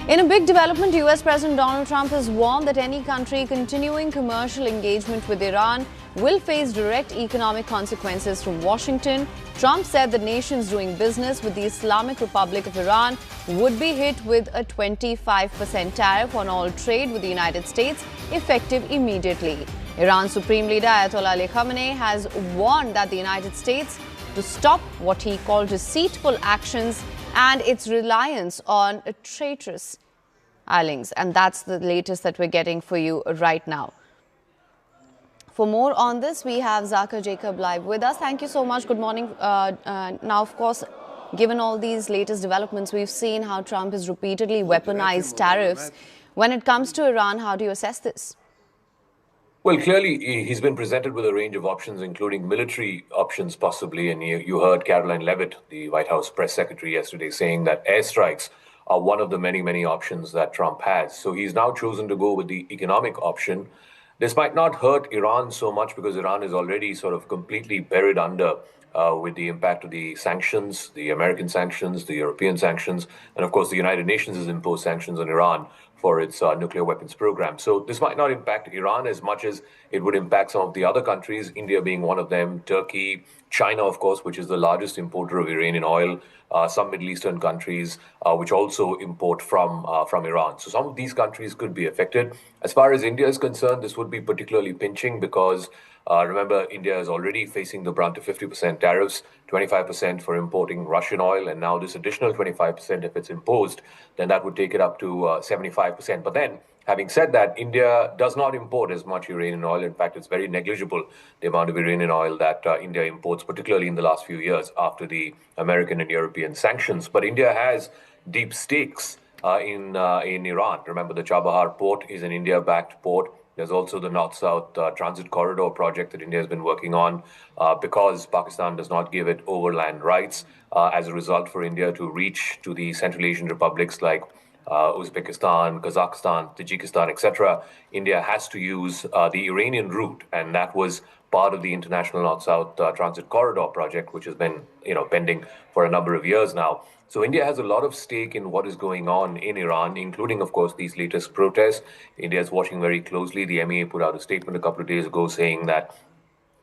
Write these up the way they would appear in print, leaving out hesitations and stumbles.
In a big development, US President Donald Trump has warned that any country continuing commercial engagement with Iran will face direct economic consequences from Washington. Trump said that nations doing business with the Islamic Republic of Iran would be hit with a 25% tariff on all trade with the United States, effective immediately. Iran's Supreme Leader Ayatollah Ali Khamenei has warned that the United States to stop what he called deceitful actions and its reliance on traitorous allies. And that's the latest that we're getting for you right now. For more on this, we have Zaka Jacob live with us. Thank you so much. Good morning. Now, of course, given all these latest developments, we've seen how Trump has repeatedly weaponized tariffs. When it comes to Iran, how do you assess this? Well, clearly, he's been presented with a range of options, including military options, possibly. And you heard Caroline Leavitt, the White House press secretary, yesterday saying that airstrikes are one of the many, many options that Trump has. So he's now chosen to go with the economic option. This might not hurt Iran so much because Iran is already sort of completely buried under with the impact of the sanctions, the American sanctions, the European sanctions, and of course the United Nations has imposed sanctions on Iran for its nuclear weapons program. So this might not impact Iran as much as it would impact some of the other countries, India being one of them, Turkey, China, of course, which is the largest importer of Iranian oil, some Middle Eastern countries, which also import from Iran. So some of these countries could be affected. As far as India is concerned, this would be particularly pinching because remember, India is already facing the brunt of 50% tariffs, 25% for importing Russian oil, and now this additional 25%, if it's imposed, then that would take it up to 75%. But then, having said that, India does not import as much Iranian oil. In fact, it's very negligible, the amount of Iranian oil that India imports, particularly in the last few years after the American and European sanctions. But India has deep stakes in Iran. Remember, the Chabahar port is an India-backed port. There's also the North-South Transit Corridor project that India has been working on because Pakistan does not give it overland rights. As a result, for India to reach to the Central Asian republics like Uzbekistan, Kazakhstan, Tajikistan, etc., India has to use the Iranian route, and that was part of the International North-South Transit Corridor project, which has been pending for a number of years now. So India has a lot of stake in what is going on in Iran, including, of course, these latest protests. India is watching very closely. The MEA put out a statement a couple of days ago saying that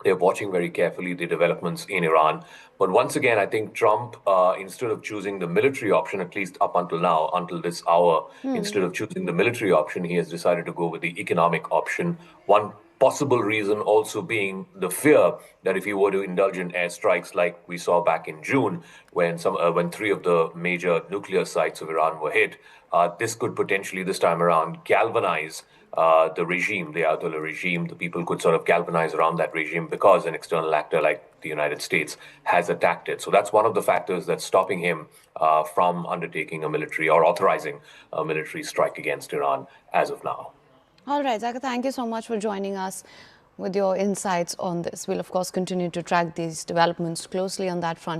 they're watching very carefully the developments in Iran. But once again, I think Trump, instead of choosing the military option, at least up until now, until this hour, instead of choosing the military option, he has decided to go with the economic option. One possible reason also being the fear that if he were to indulge in airstrikes like we saw back in June, when three of the major nuclear sites of Iran were hit, this could potentially this time around galvanize the regime, the Ayatollah regime. The people could sort of galvanize around that regime because an external actor like the United States has attacked it. So that's one of the factors that's stopping him from undertaking a military or authorizing a military strike against Iran as of now. All right, Zaka, thank you so much for joining us with your insights on this. We'll, of course, continue to track these developments closely on that front.